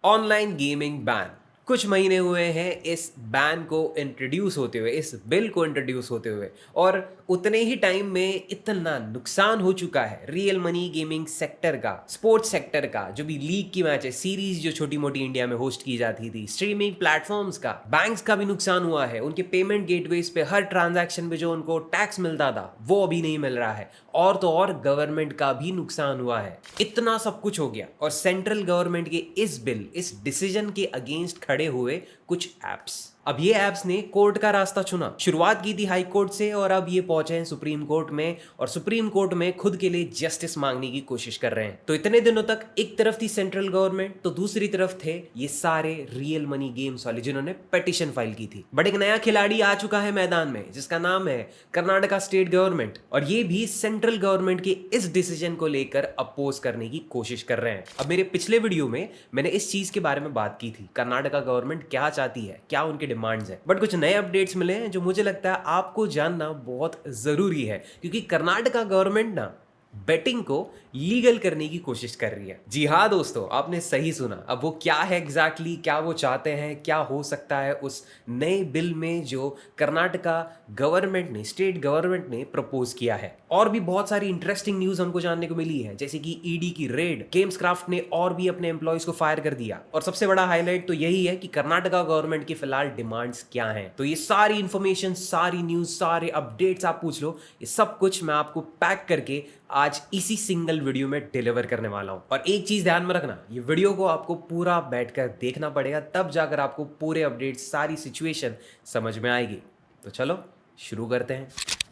Online gaming ban. कुछ महीने हुए हैं इस बैन को इंट्रोड्यूस होते हुए, इस बिल को इंट्रोड्यूस होते हुए, और उतने ही टाइम में इतना नुकसान हो चुका है रियल मनी गेमिंग सेक्टर का, स्पोर्ट्स सेक्टर का, जो भी लीग की मैच है, सीरीज जो छोटी मोटी इंडिया में होस्ट की जाती थी, स्ट्रीमिंग प्लेटफॉर्म्स का, बैंक्स का भी नुकसान हुआ है। उनके पेमेंट गेटवेज पे हर ट्रांजैक्शन पे जो उनको टैक्स मिलता था वो अभी नहीं मिल रहा है, और तो और गवर्नमेंट का भी नुकसान हुआ है। इतना सब कुछ हो गया और सेंट्रल गवर्नमेंट के इस बिल, इस डिसीजन के अगेंस्ट खड़े हुए कुछ एप्स। अब ये एप्स ने कोर्ट का रास्ता चुना। शुरुआत की थी हाई कोर्ट से और अब ये पहुंचे हैं सुप्रीम कोर्ट में, और सुप्रीम कोर्ट में खुद के लिए जस्टिस मांगने की कोशिश कर रहे हैं। तो इतने दिनों तक एक तरफ थी सेंट्रल गवर्नमेंट, तो दूसरी तरफ थे ये सारे रियल मनी गेम्स वाले जिन्होंने पिटीशन फाइल की थी। बट एक नया खिलाड़ी आ चुका है मैदान में जिसका नाम है कर्नाटका स्टेट गवर्नमेंट, और ये भी सेंट्रल गवर्नमेंट के इस डिसीजन को लेकर अपोज करने की कोशिश कर रहे हैं। अब मेरे पिछले वीडियो में मैंने इस चीज के बारे में बात की थी, कर्नाटका गवर्नमेंट क्या चाहती है, क्या उनके डिमांड्स हैं। बट कुछ नए अपडेट्स मिले हैं जो मुझे लगता है आपको जानना बहुत जरूरी है, क्योंकि कर्नाटका गवर्नमेंट ना बेटिंग को लीगल करने की कोशिश कर रही है। जी हाँ दोस्तों, आपने सही सुना। अब वो क्या है एग्जैक्टली, क्या वो चाहते हैं, क्या हो सकता है उस नए बिल में जो कर्नाटका गवर्नमेंट ने, स्टेट गवर्नमेंट ने प्रपोज किया है। और भी बहुत सारी इंटरेस्टिंग न्यूज हमको जानने को मिली है, जैसे कि ईडी की रेड, गेम्सक्राफ्ट ने और भी अपने एम्प्लॉयज को फायर कर दिया, और सबसे बड़ा हाईलाइट तो यही है कि कर्नाटका गवर्नमेंट की फिलहाल डिमांड्स क्या हैं। तो ये सारी इंफॉर्मेशन, सारी न्यूज, सारे अपडेट्स आप पूछ लो, ये सब कुछ मैं आपको पैक करके आज इसी सिंगल वीडियो में डिलीवर करने वाला हूं। और एक चीज ध्यान में रखना, ये वीडियो को आपको पूरा बैठकर देखना पड़ेगा, तब जाकर आपको पूरे अपडेट्स, सारी सिचुएशन समझ में आएगी। तो चलो शुरू करते हैं।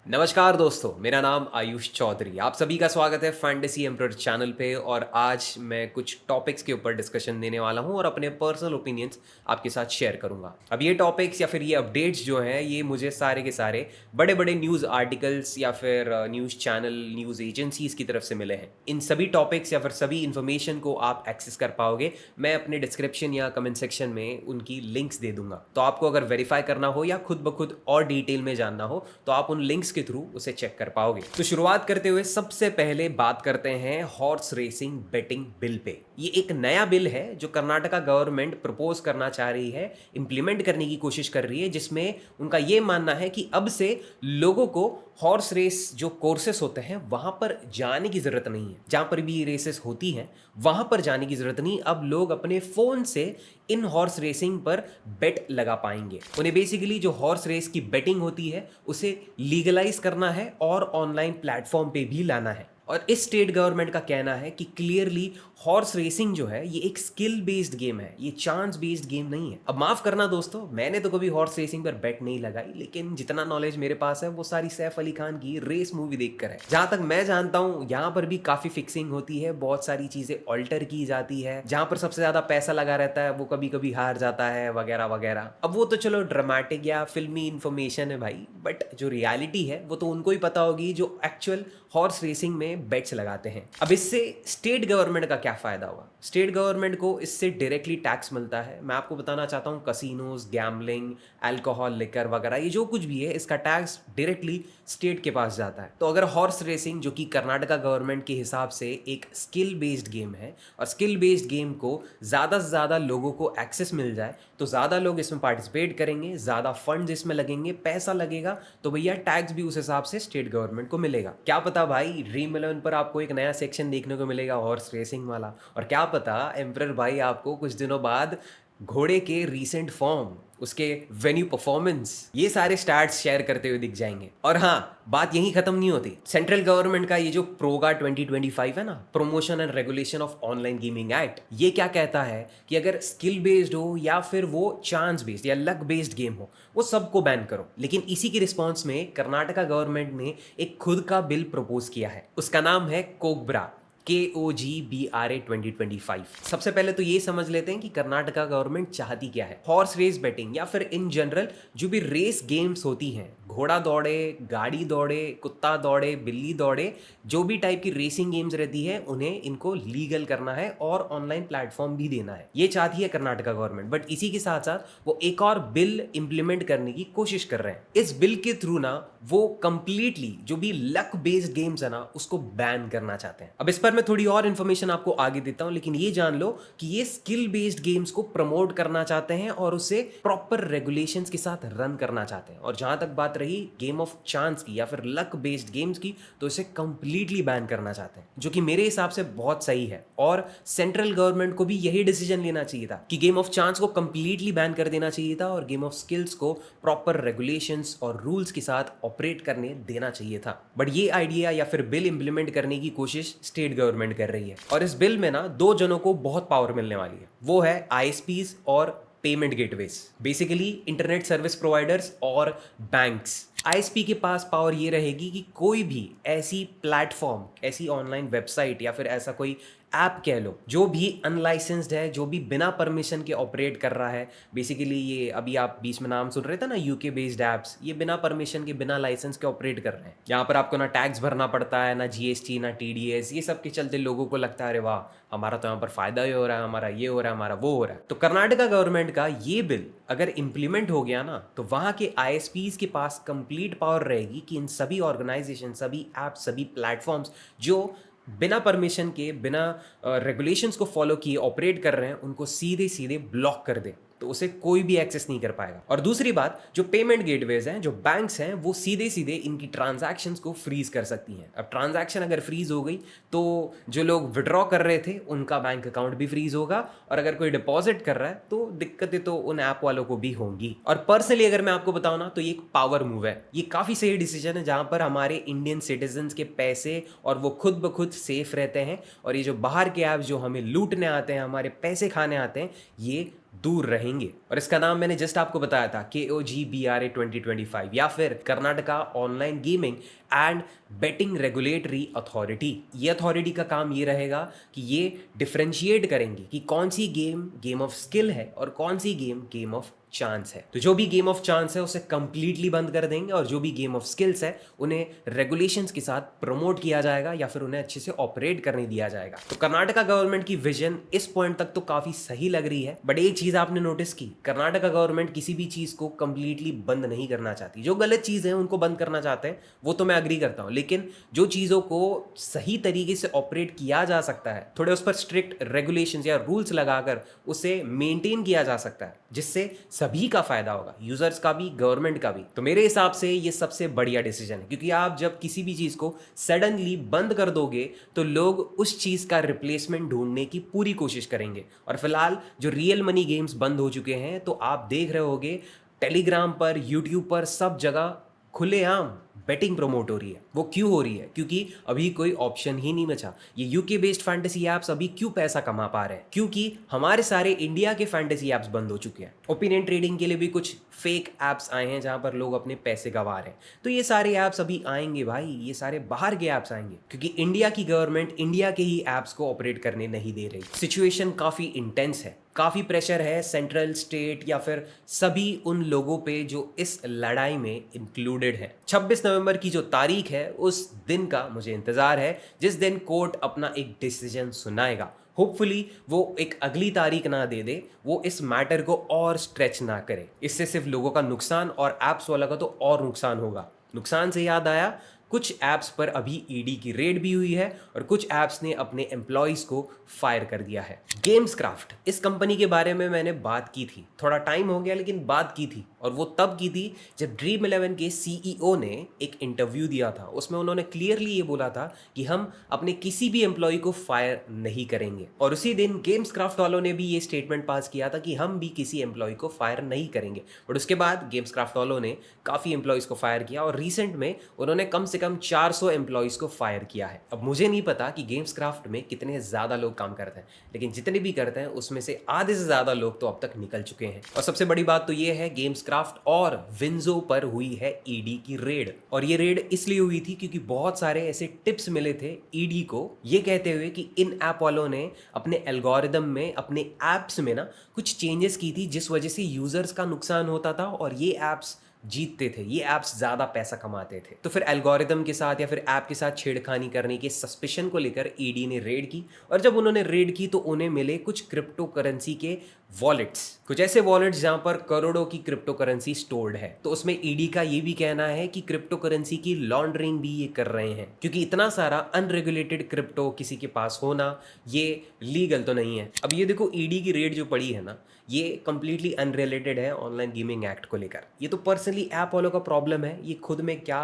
नमस्कार दोस्तों, मेरा नाम आयुष चौधरी, आप सभी का स्वागत है फैंटेसी एम्परर चैनल पे। और आज मैं कुछ टॉपिक्स के ऊपर डिस्कशन देने वाला हूं और अपने पर्सनल ओपिनियंस आपके साथ शेयर करूंगा। अब ये टॉपिक्स या फिर ये अपडेट्स जो हैं, ये मुझे सारे के सारे बड़े बड़े न्यूज़ आर्टिकल्स या फिर न्यूज़ चैनल, न्यूज़ एजेंसीज की तरफ से मिले हैं। इन सभी टॉपिक्स या फिर सभी इन्फॉर्मेशन को आप एक्सेस कर पाओगे, मैं अपने डिस्क्रिप्शन या कमेंट सेक्शन में उनकी लिंक्स दे दूंगा। तो आपको अगर वेरीफाई करना हो या खुद ब खुद और डिटेल में जानना हो तो आप उन लिंक्स के थ्रू उसे चेक कर पाओगे। तो शुरुआत करते हुए सबसे पहले बात करते हैं horse racing betting bill pay. ये एक नया बिल है जो कर्नाटका गवर्नमेंट प्रपोज करना चाह रही है, इंप्लीमेंट करने की कोशिश कर रही है, जिसमें उनका ये मानना है कि अब से लोगों को हॉर्स रेस जो कोर्सेस होते हैं वहां पर जाने की जरूरत नहीं है। जहां पर भी ये रेसेस होती हैं वहां पर जाने की जरूरत नहीं। अब लोग अपने फोन से इन हॉर्स रेसिंग पर बेट लगा पाएंगे। उन्हें बेसिकली जो हॉर्स रेस की बेटिंग होती है उसे लीगलाइज करना है और ऑनलाइन प्लेटफॉर्म पे भी लाना है। और इस स्टेट गवर्नमेंट का कहना है कि क्लियरली हॉर्स रेसिंग जो है ये एक स्किल बेस्ड गेम है, ये चांस बेस्ड गेम नहीं है। अब माफ करना दोस्तों, मैंने तो कभी हॉर्स रेसिंग पर बेट नहीं लगाई, लेकिन जितना नॉलेज मेरे पास है वो सारी सैफ अली खान की रेस मूवी देखकर है। जहां तक मैं जानता हूं यहाँ पर भी काफी फिक्सिंग होती है, बहुत सारी चीजें ऑल्टर की जाती है। जहां पर सबसे ज्यादा पैसा लगा रहता है वो कभी कभी हार जाता है, वगैरह वगैरह। अब वो तो चलो ड्रामेटिक या फिल्मी इंफॉर्मेशन है भाई, बट जो रियलिटी है वो तो उनको ही पता होगी जो एक्चुअल हॉर्स रेसिंग में बेट्स लगाते हैं। अब इससे स्टेट गवर्नमेंट का क्या फायदा होगा? स्टेट गवर्नमेंट को इससे डायरेक्टली टैक्स मिलता है। मैं आपको बताना चाहता हूँ, कसिनोज, गैम्बलिंग, अल्कोहल, लिकर वगैरह, ये जो कुछ भी है इसका टैक्स डायरेक्टली स्टेट के पास जाता है। तो अगर हॉर्स रेसिंग, जो कि कर्नाटका गवर्नमेंट के हिसाब से एक स्किल बेस्ड गेम है, और स्किल बेस्ड गेम को ज़्यादा से ज़्यादा लोगों को एक्सेस मिल जाए तो ज़्यादा लोग इसमें पार्टिसिपेट करेंगे, ज़्यादा फंड्स इसमें लगेंगे, पैसा लगेगा, तो भैया टैक्स भी उस हिसाब से स्टेट गवर्नमेंट को मिलेगा। क्या पता भाई ड्रीम 11 पर आपको एक नया सेक्शन देखने को मिलेगा हॉर्स रेसिंग वाला, और क्या पता एम्परर भाई आपको कुछ दिनों बाद घोड़े के रीसेंट फॉर्म, उसके वेन्यू परफॉर्मेंस, ये सारे स्टैट्स शेयर करते हुए दिख जाएंगे। और हाँ, बात यहीं खत्म नहीं होती। सेंट्रल गवर्नमेंट का ये जो प्रोगा 2025 है ना, promotion and regulation of online gaming act, ये क्या कहता है कि अगर स्किल बेस्ड हो या फिर वो चांस बेस्ड या लक बेस्ड गेम हो, वो सबको बैन करो। लेकिन इसी की रिस्पॉन्स में कर्नाटका गवर्नमेंट ने एक खुद का बिल प्रपोज किया है, उसका नाम है कोगब्रा, KOGBRA 2025। सबसे पहले तो ये समझ लेते हैं कि कर्नाटका गवर्नमेंट चाहती क्या है। हॉर्स रेस बेटिंग या फिर इन जनरल जो भी रेस गेम्स होती हैं, घोड़ा दौड़े, गाड़ी दौड़े, कुत्ता दौड़े, बिल्ली दौड़े, जो भी टाइप की रेसिंग गेम्स रहती है उन्हें इनको लीगल करना है और ऑनलाइन प्लेटफॉर्म भी देना है। ये चाहती है कर्नाटका गवर्नमेंट। बट इसी के साथ साथ वो एक और बिल इंप्लीमेंट करने की कोशिश कर रहे हैं। इस बिल के थ्रू ना वो कंप्लीटली जो भी लक बेस्ड गेम्स है ना उसको बैन करना चाहते हैं। अब इस पर मैं थोड़ी और इन्फॉर्मेशन आपको आगे देता हूं, लेकिन ये जान लो कि ये स्किल बेस्ड गेम्स को प्रमोट करना चाहते हैं और उसे प्रॉपर रेगुलेशंस के साथ रन करना चाहते हैं। और जहां तक बात रही गेम ऑफ चांस की या फिर लक बेस्ड गेम्स की, तो इसे कंप्लीटली बैन करना चाहते हैं, जो कि मेरे हिसाब से बहुत सही है। और सेंट्रल गवर्नमेंट को भी यही डिसीजन लेना चाहिए था कि गेम ऑफ चांस को कंप्लीटली बैन कर देना चाहिए था और गेम ऑफ स्किल्स को प्रॉपर रेगुलेशंस और रूल्स के साथ ऑपरेट करने देना चाहिए था। बट ये आइडिया या फिर बिल इंप्लीमेंट करने की कोशिश स्टेट गवर्नमेंट कर रही है। और इस बिल में ना दो जनों को बहुत पावर मिलने वाली है, वो है आईएसपीज और payment gateways, basically internet service providers और बैंक्स। आईएसपी के पास पावर ये रहेगी कि कोई भी ऐसी प्लेटफॉर्म, ऐसी ऑनलाइन वेबसाइट या फिर ऐसा कोई ऐप कह लो जो भी अनलाइसेंस्ड है, जो भी बिना परमिशन के ऑपरेट कर रहा है, बेसिकली ये अभी आप बीच में नाम सुन रहे थे ना यूके बेस्ड ऐप्स, ये बिना परमिशन के, बिना लाइसेंस के ऑपरेट कर रहे हैं। यहाँ पर आपको ना टैक्स भरना पड़ता है, ना जीएसटी, ना टीडीएस, ये सब के चलते लोगों को लगता है अरे वाह, हमारा तो यहाँ पर फायदा ही हो रहा है, हमारा ये हो रहा है, हमारा वो हो रहा है। तो कर्नाटका गवर्नमेंट का ये बिल अगर इम्प्लीमेंट हो गया ना, तो वहाँ के आईएसपीज के पास कंप्लीट पावर रहेगी कि इन सभी ऑर्गेनाइजेशन, सभी ऐप्स, सभी प्लेटफॉर्म्स जो बिना परमिशन के, बिना रेगुलेशंस को फॉलो किए ऑपरेट कर रहे हैं, उनको सीधे सीधे ब्लॉक कर दे, तो उसे कोई भी एक्सेस नहीं कर पाएगा। और दूसरी बात, जो पेमेंट गेटवेज हैं, जो बैंक्स हैं, वो सीधे सीधे इनकी ट्रांजैक्शंस को फ्रीज कर सकती हैं। अब ट्रांजैक्शन अगर फ्रीज हो गई तो जो लोग विड्रॉ कर रहे थे उनका बैंक अकाउंट भी फ्रीज होगा, और अगर कोई डिपॉजिट कर रहा है तो दिक्कतें तो उन ऐप वालों को भी होंगी। और पर्सनली अगर मैं आपको बताऊं ना, तो ये एक पावर मूव है, ये काफी सही डिसीजन है, जहां पर हमारे इंडियन सिटीजन के पैसे और वो खुद ब खुद सेफ रहते हैं, और ये जो बाहर के ऐप जो हमें लूटने आते हैं, हमारे पैसे खाने आते हैं, ये दूर रहेंगे। और इसका नाम मैंने जस्ट आपको बताया था, KOGBRA 2025, या फिर Karnataka online gaming and betting regulatory authority. ये अथॉरिटी का काम ये रहेगा कि ये डिफरेंशिएट करेंगे कि कौन सी गेम गेम ऑफ स्किल है और कौन सी गेम गेम ऑफ चांस है। तो जो भी गेम ऑफ चांस है उसे कंप्लीटली बंद कर देंगे, और जो भी गेम ऑफ स्किल्स है उन्हें रेगुलेशंस के साथ प्रमोट किया जाएगा या फिर उन्हें अच्छे से ऑपरेट करने दिया जाएगा। तो कर्नाटका गवर्नमेंट की विजन इस पॉइंट तक तो काफी सही लग रही है, बट एक चीज आपने नोटिस की, कर्नाटका गवर्नमेंट किसी भी चीज को कंप्लीटली बंद नहीं करना चाहती। जो गलत चीज है उनको बंद करना चाहते हैं, वो तो मैं अग्री करता हूं, लेकिन जो चीजों को सही तरीके से ऑपरेट किया जा सकता है, थोड़े उस पर स्ट्रिक्ट रेगुलेशंस या रूल्स लगाकर उसे मेंटेन किया जा सकता है, जिससे सभी का फायदा होगा, यूजर्स का भी, गवर्नमेंट का भी। तो मेरे हिसाब से ये सबसे बढ़िया डिसीजन है, क्योंकि आप जब किसी भी चीज को सडनली बंद कर दोगे तो लोग उस चीज का रिप्लेसमेंट ढूंढने की पूरी कोशिश करेंगे। और फिलहाल जो रियल मनी गेम्स बंद हो चुके हैं, तो आप देख रहे होगे टेलीग्राम पर, यूट्यूब पर, सब जगह खुलेआम बेटिंग प्रमोट हो रही है। वो क्यों हो रही है? क्योंकि अभी कोई ऑप्शन ही नहीं बचा। ये यूके बेस्ड फैंटेसी ऐप्स अभी क्यों पैसा कमा पा रहे हैं? क्योंकि हमारे सारे इंडिया के फैंटेसी ऐप्स बंद हो चुके हैं। ओपिनियन ट्रेडिंग के लिए भी कुछ फेक ऐप्स आए हैं जहां पर लोग अपने पैसे गंवा रहे हैं। तो ये सारे ऐप्स अभी आएंगे भाई, ये सारे बाहर के ऐप्स आएंगे, क्योंकि इंडिया की गवर्नमेंट इंडिया के ही ऐप्स को ऑपरेट करने नहीं दे रही। सिचुएशन काफी इंटेंस है, काफी प्रेशर है सेंट्रल, स्टेट या फिर सभी उन लोगों पे जो इस लड़ाई में इंक्लूडेड है। 26 नवंबर की जो तारीख है, उस दिन का मुझे इंतजार है, जिस दिन कोर्ट अपना एक डिसीजन सुनाएगा। होपफुली वो एक अगली तारीख ना दे दे, वो इस मैटर को और स्ट्रेच ना करे। इससे सिर्फ लोगों का नुकसान और ऐप्स वाला का तो और नुकसान होगा। नुकसान से याद आया, कुछ ऐप्स पर अभी ईडी की रेड भी हुई है और कुछ ऐप्स ने अपने एम्प्लॉयज को फायर कर दिया है। गेम्सक्राफ्ट, इस कंपनी के बारे में मैंने बात की थी, थोड़ा टाइम हो गया लेकिन बात की थी, और वो तब की थी जब ड्रीम 11 के सीईओ ने एक इंटरव्यू दिया था। उसमें उन्होंने क्लियरली ये बोला था कि हम अपने किसी भी एम्प्लॉय को फायर नहीं करेंगे, और उसी दिन गेम्सक्राफ्ट वालों ने भी ये स्टेटमेंट पास किया था कि हम भी किसी एम्प्लॉय को फायर नहीं करेंगे। बट उसके बाद गेम्सक्राफ्ट वालों ने काफ़ी एम्प्लॉयज़ को फायर किया, और रिसेंट में उन्होंने कम से कम 400 एम्प्लॉयज़ को फायर किया है। अब मुझे नहीं पता कि गेम्सक्राफ्ट में कितने ज़्यादा लोग काम करते हैं, लेकिन जितने भी करते हैं उसमें से आधे से ज़्यादा लोग तो अब तक निकल चुके हैं। और सबसे बड़ी बात तो ये है, गेम्सक्राफ्ट और विंजो पर हुई है ईडी की रेड। और ये रेड इसलिए हुई थी क्योंकि बहुत सारे ऐसे टिप्स मिले थे ईडी को, ये कहते हुए कि इन ऐप वालों ने अपने एल्गोरिदम में, अपने ऐप्स में ना कुछ चेंजेस की थी, जिस वजह से यूजर्स का नुकसान होता था और ये ऐप्स जीतते थे, ये ऐप्स ज़्यादा पैसा कमाते थे। तो फिर एल्गोरिदम के साथ या फिर ऐप के साथ छेड़खानी करने के सस्पिशन को लेकर ईडी ने रेड की, और जब उन्होंने रेड की तो उन्हें मिले कुछ क्रिप्टो करेंसी के वॉलेट्स, कुछ ऐसे वॉलेट्स जहां पर करोड़ों की क्रिप्टो करेंसी स्टोर्ड है। तो उसमें ईडी का ये भी कहना है कि क्रिप्टो करेंसी की लॉन्ड्रिंग भी ये कर रहे हैं, क्योंकि इतना सारा अनरेगुलेटेड क्रिप्टो किसी के पास होना ये लीगल तो नहीं है। अब ये देखो, ईडी की रेट जो पड़ी है ना, ये कंप्लीटली अनरिलेटेड है ऑनलाइन गेमिंग एक्ट को लेकर। ये तो पर्सनली ऐप वालों का प्रॉब्लम है, ये खुद में क्या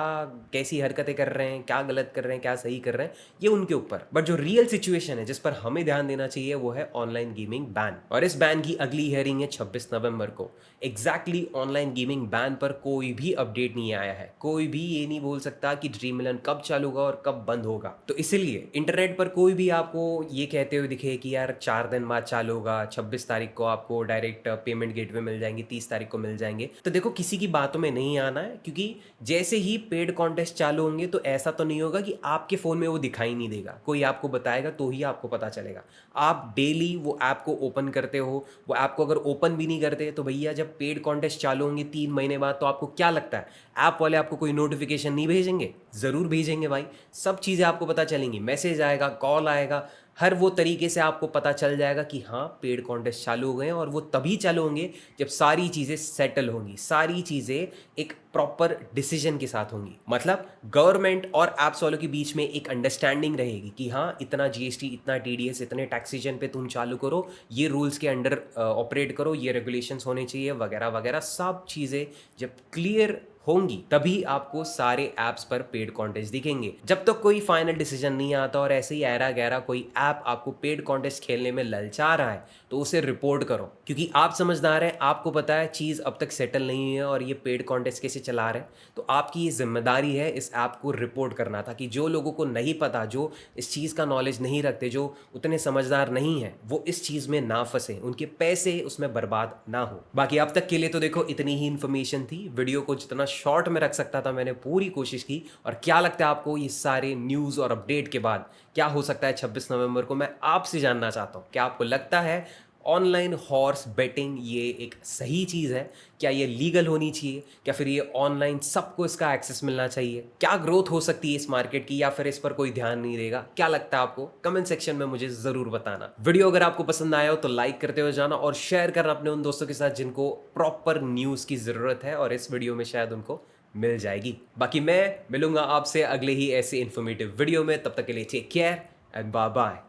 कैसी हरकतें कर रहे हैं, क्या गलत कर रहे हैं, क्या सही कर रहे हैं, ये उनके ऊपर। बट जो रियल सिचुएशन है जिस पर हमें ध्यान देना चाहिए वो है ऑनलाइन गेमिंग बैन। और इस बैन की अगली हियरिंग है 26 नवंबर को। एग्जैक्टली ऑनलाइन गेमिंग बैन पर कोई भी अपडेट नहीं आया है। कोई भी ये नहीं बोल सकता कि ड्रीमलैंड कब चालू होगा और कब बंद होगा। तो इसलिए इंटरनेट पर कोई भी आपको ये कहते हुए दिखे कि यार 4 दिन बाद चालू होगा, 26 तारीख को आपको डायरेक्ट पेमेंट गेटवे मिल जाएंगे, 30 तारीख को मिल जाएंगे, तो देखो किसी की बातों में नहीं आना है। क्योंकि जैसे ही पेड कॉन्टेस्ट चालू होंगे तो ऐसा तो नहीं होगा कि आपके फ़ोन में वो दिखाई नहीं देगा, कोई आपको बताएगा तो ही आपको पता चलेगा। आप डेली वो ऐप को ओपन करते हो, वो ऐप को अगर ओपन भी नहीं करते तो भैया जब पेड कॉन्टेस्ट चालू होंगे 3 महीने बाद, तो आपको क्या लगता है ऐप वाले आपको कोई नोटिफिकेशन नहीं भेजेंगे? ज़रूर भेजेंगे भाई। सब चीज़ें आपको पता चलेंगी, मैसेज आएगा, कॉल आएगा, हर वो तरीके से आपको पता चल जाएगा कि हाँ पेड कॉन्टेस्ट चालू हो गए हैं। और वो तभी चालू होंगे जब सारी चीज़ें सेटल होंगी, सारी चीज़ें एक प्रॉपर डिसीजन के साथ होंगी। मतलब गवर्नमेंट और ऐप्स वालों के बीच में एक अंडरस्टैंडिंग रहेगी कि हाँ इतना जीएसटी, इतना टीडीएस, इतने टैक्सेशन पे तुम चालू करो, ये रूल्स के अंडर ऑपरेट करो, ये रेगुलेशंस होने चाहिए वगैरह वगैरह। सब चीज़ें जब क्लियर होंगी तभी आपको सारे ऐप्स पर पेड कॉन्टेस्ट दिखेंगे। जब तक कोई फाइनल डिसीजन नहीं आता और ऐसे ही ऐरा गैरा कोई ऐप आपको पेड कॉन्टेस्ट खेलने में ललचा रहा है तो उसे रिपोर्ट करो। क्योंकि आप समझदार हैं, आपको पता है चीज़ अब तक सेटल नहीं हुई है और ये पेड कॉन्टेस्ट कैसे चला रहे हैं। तो आपकी ये जिम्मेदारी है इस ऐप को रिपोर्ट करना, ताकि जो लोगों को नहीं पता, जो इस चीज़ का नॉलेज नहीं रखते, जो उतने समझदार नहीं हैं, वो इस चीज़ में ना फंसे, उनके पैसे उसमें बर्बाद ना हो। बाकी अब तक के लिए तो देखो इतनी ही इन्फॉर्मेशन थी। वीडियो को जितना शॉर्ट में रख सकता था मैंने पूरी कोशिश की। और क्या लगता है आपको ये सारे न्यूज़ और अपडेट के बाद क्या हो सकता है 26 नवंबर को, मैं आपसे जानना चाहता हूँ। क्या आपको लगता है ऑनलाइन हॉर्स बेटिंग ये एक सही चीज़ है? क्या ये लीगल होनी चाहिए? क्या फिर ये ऑनलाइन सबको इसका एक्सेस मिलना चाहिए? क्या ग्रोथ हो सकती है इस मार्केट की, या फिर इस पर कोई ध्यान नहीं देगा? क्या लगता है आपको? कमेंट सेक्शन में मुझे ज़रूर बताना। वीडियो अगर आपको पसंद आया हो तो लाइक करते हुए जाना और शेयर करना अपने उन दोस्तों के साथ जिनको प्रॉपर न्यूज़ की ज़रूरत है और इस वीडियो में शायद उनको मिल जाएगी। बाकी मैं मिलूंगा आपसे अगले ही ऐसे इन्फॉर्मेटिव वीडियो में। तब तक के लिए take care and bye bye.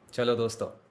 चलो दोस्तों।